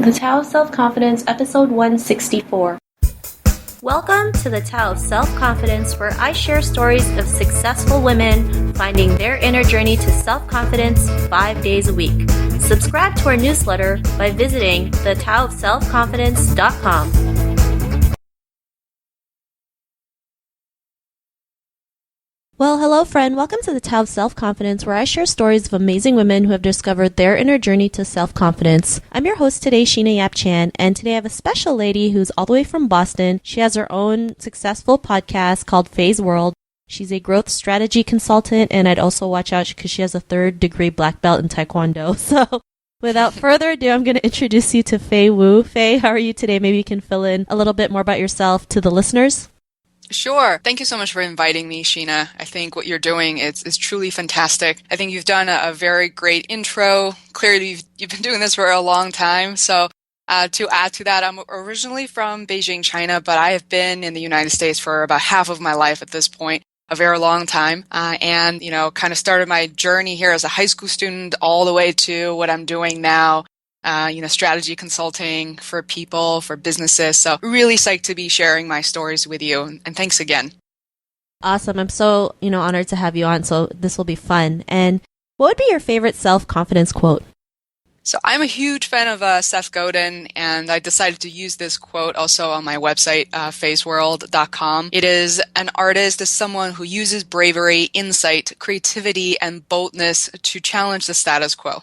The Tao of Self-Confidence, episode 164. Welcome to the Tao of Self-Confidence, where I share stories of successful women finding their inner journey to self-confidence 5 days a week. Subscribe to our newsletter by visiting thetaoofselfconfidence.com. Well, hello friend. Welcome to the Tao of Self-Confidence, where I share stories of amazing women who have discovered their inner journey to self-confidence. I'm your host today, Sheena Yap Chan, and today I have a special lady who's all the way from Boston. She has her own successful podcast called Feisworld. She's a growth strategy consultant, and I'd also watch out because she has a 3rd-degree black belt in Taekwondo. So without further ado, I'm going to introduce you to Fei Wu. Fei, how are you today? Maybe you can fill in a little bit more about yourself to the listeners. Sure. Thank you so much for inviting me, Sheena. I think what you're doing is truly fantastic. I think you've done a very great intro. Clearly, you've been doing this for a long time. So to add to that, I'm originally from Beijing, China, but I have been in the United States for about half of my life at this point, a very long time. And, kind of started my journey here as a high school student all the way to what I'm doing now. Strategy consulting for people, for businesses. So really psyched to be sharing my stories with you. And thanks again. Awesome. I'm so, honored to have you on. So this will be fun. And what would be your favorite self-confidence quote? So I'm a huge fan of Seth Godin, and I decided to use this quote also on my website, Feisworld.com. It is, an artist is someone who uses bravery, insight, creativity, and boldness to challenge the status quo.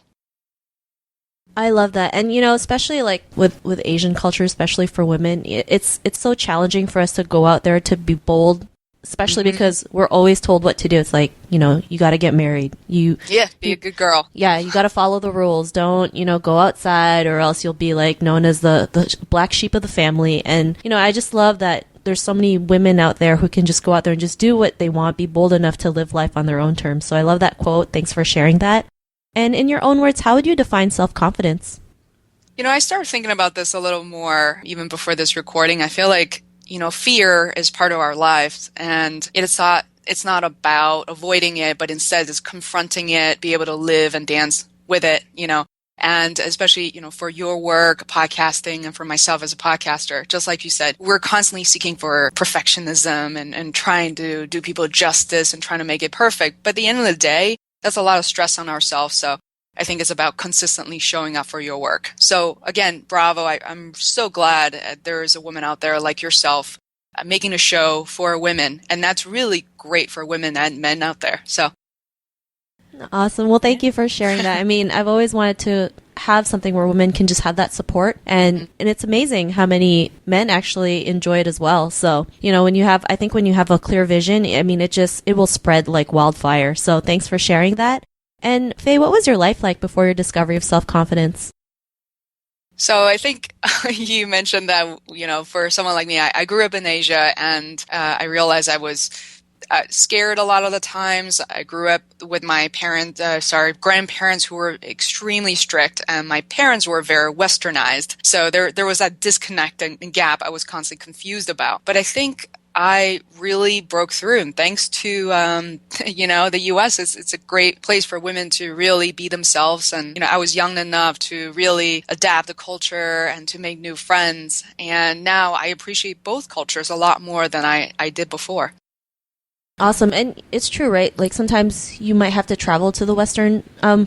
I love that. And, especially like with Asian culture, especially for women, it's so challenging for us to go out there to be bold, especially because we're always told what to do. It's like, you got to get married. Be a good girl. Yeah, you got to follow the rules. Don't, go outside or else you'll be like known as the black sheep of the family. And, I just love that there's so many women out there who can just go out there and just do what they want, be bold enough to live life on their own terms. So I love that quote. Thanks for sharing that. And in your own words, how would you define self-confidence? I started thinking about this a little more even before this recording. I feel like, fear is part of our lives, and it's not about avoiding it, but instead it's confronting it, be able to live and dance with it, And especially, for your work, podcasting, and for myself as a podcaster, just like you said, we're constantly seeking for perfectionism and trying to do people justice and trying to make it perfect. But at the end of the day, that's a lot of stress on ourselves. So I think it's about consistently showing up for your work. So again, bravo. I'm so glad there is a woman out there like yourself making a show for women. And that's really great for women and men out there. So awesome. Well, thank you for sharing that. I mean, I've always wanted to have something where women can just have that support. And it's amazing how many men actually enjoy it as well. So, when you have a clear vision, I mean, it will spread like wildfire. So thanks for sharing that. And Fei, what was your life like before your discovery of self-confidence? So I think you mentioned that, for someone like me, I grew up in Asia, and I realized I was scared a lot of the times. I grew up with my grandparents who were extremely strict, and my parents were very westernized. So there was that disconnect and gap I was constantly confused about. But I think I really broke through, and thanks to, the U.S., it's a great place for women to really be themselves. And, I was young enough to really adapt the culture and to make new friends. And now I appreciate both cultures a lot more than I did before. Awesome. And it's true, right? Like sometimes you might have to travel to the Western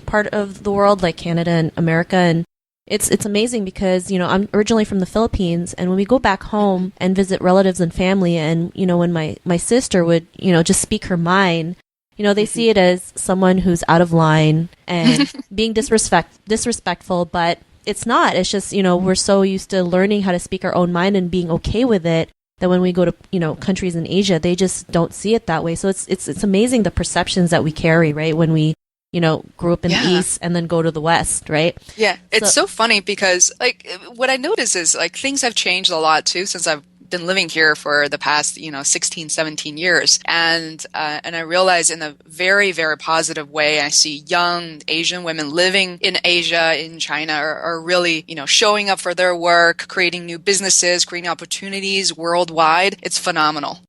part of the world, like Canada and America. And it's amazing because, I'm originally from the Philippines. And when we go back home and visit relatives and family, and, when my sister would, just speak her mind, they see it as someone who's out of line and being disrespectful. But it's not. It's just, we're so used to learning how to speak our own mind and being okay with it, that when we go to, countries in Asia, they just don't see it that way. So it's amazing the perceptions that we carry, right? When we, grew up in the East and then go to the West, right? Yeah. It's so funny because what I notice is things have changed a lot too since I've been living here for the past, 16, 17 years. And I realize in a very, very positive way, I see young Asian women living in Asia, in China, are really, showing up for their work, creating new businesses, creating opportunities worldwide. It's phenomenal.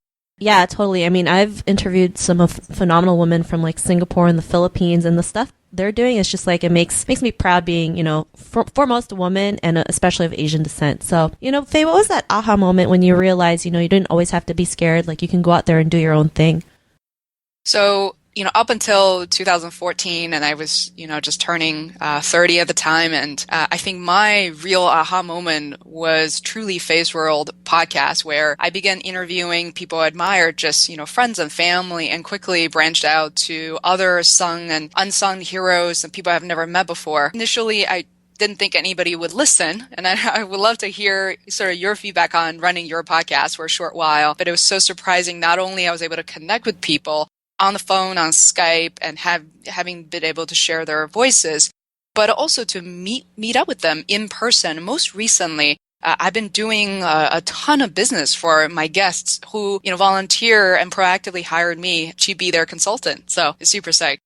Yeah, totally. I mean, I've interviewed some of phenomenal women from like Singapore and the Philippines, and the stuff they're doing. It's just like, it makes me proud being, foremost a woman and especially of Asian descent. So, Fei, what was that aha moment when you realized, you didn't always have to be scared, like you can go out there and do your own thing? So, up until 2014, and I was, just turning 30 at the time, and I think my real aha moment was truly Feisworld Podcast, where I began interviewing people I admired, just, friends and family, and quickly branched out to other sung and unsung heroes and people I've never met before. Initially, I didn't think anybody would listen, and I would love to hear sort of your feedback on running your podcast for a short while, but it was so surprising. Not only I was able to connect with people on the phone, on Skype, and having been able to share their voices, but also to meet up with them in person. Most recently, I've been doing a ton of business for my guests who, volunteer and proactively hired me to be their consultant. So it's super psyched.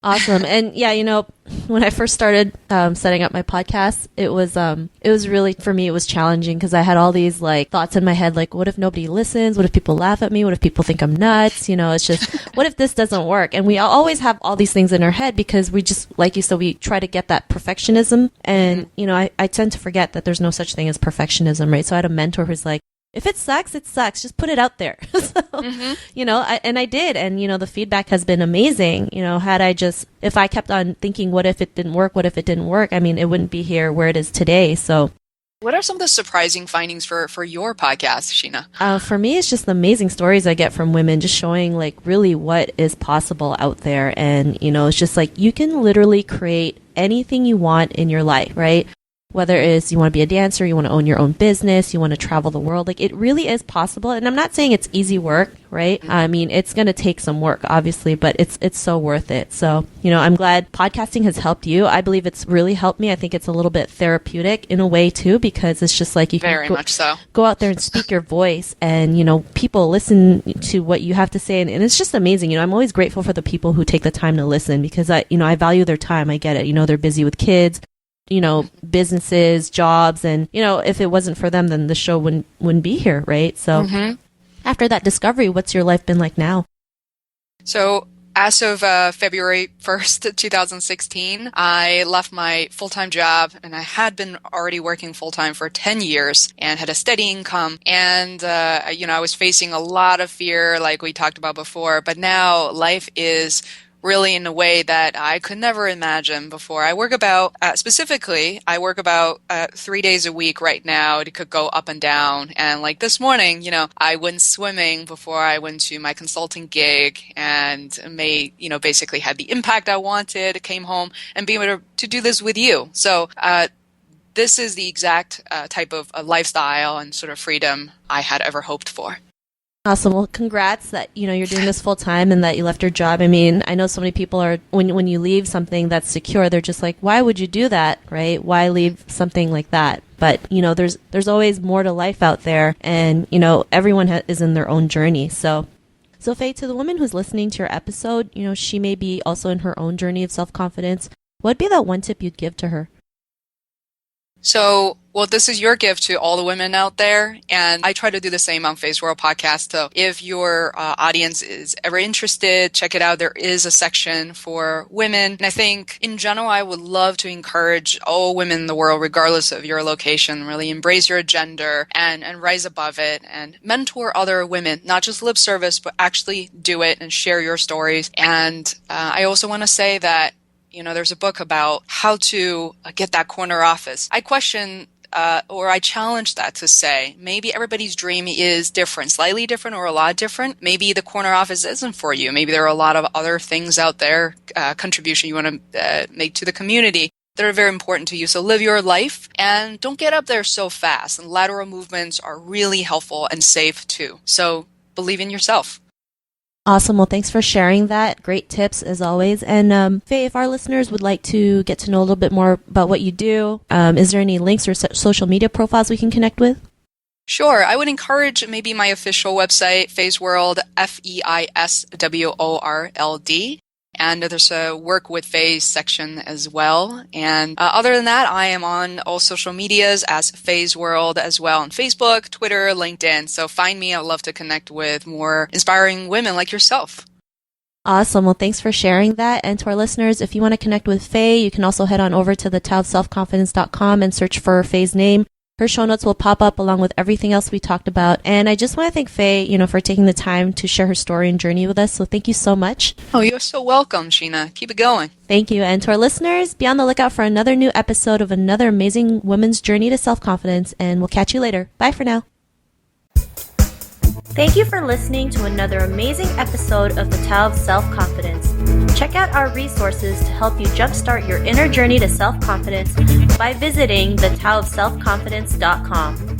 Awesome. And yeah, when I first started setting up my podcast, it was really, for me, it was challenging because I had all these like thoughts in my head, like, what if nobody listens? What if people laugh at me? What if people think I'm nuts? It's just, what if this doesn't work? And we always have all these things in our head because we just, like you said, we try to get that perfectionism. And, I tend to forget that there's no such thing as perfectionism, right? So I had a mentor who's like, if it sucks, it sucks. Just put it out there. So, I did. And, the feedback has been amazing. If I kept on thinking, what if it didn't work? What if it didn't work? I mean, it wouldn't be here where it is today. So what are some of the surprising findings for your podcast, Sheena? For me, it's just the amazing stories I get from women, just showing like really what is possible out there. And, it's just like, you can literally create anything you want in your life, right? Whether it's you want to be a dancer, you want to own your own business, you want to travel the world, like it really is possible. And I'm not saying it's easy work, right? I mean, it's going to take some work, obviously, but it's so worth it. So, I'm glad podcasting has helped you. I believe it's really helped me. I think it's a little bit therapeutic in a way too, because it's just like you can very much so go out there and speak your voice and, people listen to what you have to say. And it's just amazing. I'm always grateful for the people who take the time to listen because I value their time. I get it. They're busy with kids, businesses, jobs, and, if it wasn't for them, then the show wouldn't be here, right? So after that discovery, what's your life been like now? So as of February 1st, 2016, I left my full-time job, and I had been already working full-time for 10 years and had a steady income. And, I was facing a lot of fear like we talked about before, but now life is really in a way that I could never imagine before. I work about, specifically, 3 days a week right now. It could go up and down. And like this morning, I went swimming before I went to my consulting gig and basically had the impact I wanted, came home and being able to do this with you. So, this is the exact type of lifestyle and sort of freedom I had ever hoped for. Awesome. Well, congrats that, you're doing this full time and that you left your job. I mean, I know so many people are, when you leave something that's secure, they're just like, why would you do that? Right? Why leave something like that? But, there's always more to life out there and, everyone is in their own journey. So Fei, to the woman who's listening to your episode, she may be also in her own journey of self-confidence. What'd be that one tip you'd give to her? So, this is your gift to all the women out there, and I try to do the same on Feisworld Podcast. So if your audience is ever interested, check it out. There is a section for women. And I think, in general, I would love to encourage all women in the world, regardless of your location, really embrace your gender and rise above it and mentor other women, not just lip service, but actually do it and share your stories. And I also want to say that there's a book about how to get that corner office. I question or I challenge that to say, maybe everybody's dream is different, slightly different or a lot different. Maybe the corner office isn't for you. Maybe there are a lot of other things out there, contribution you want to make to the community that are very important to you. So live your life and don't get up there so fast. And lateral movements are really helpful and safe too. So believe in yourself. Awesome. Well, thanks for sharing that. Great tips as always. And Fei, if our listeners would like to get to know a little bit more about what you do, is there any links or social media profiles we can connect with? Sure. I would encourage maybe my official website, Feisworld, Feisworld. And there's a work with Fei section as well. And other than that, I am on all social medias as Feisworld as well on Facebook, Twitter, LinkedIn. So find me. I'd love to connect with more inspiring women like yourself. Awesome. Well, thanks for sharing that. And to our listeners, if you want to connect with Fei, you can also head on over to thetaoofselfconfidence.com and search for Fei's name. Her show notes will pop up along with everything else we talked about. And I just want to thank Fei, for taking the time to share her story and journey with us. So thank you so much. Oh, you're so welcome, Sheena. Keep it going. Thank you. And to our listeners, be on the lookout for another new episode of another amazing woman's journey to self-confidence. And we'll catch you later. Bye for now. Thank you for listening to another amazing episode of The Tao of Self-Confidence. Check out our resources to help you jumpstart your inner journey to self-confidence by visiting thetaoofselfconfidence.com.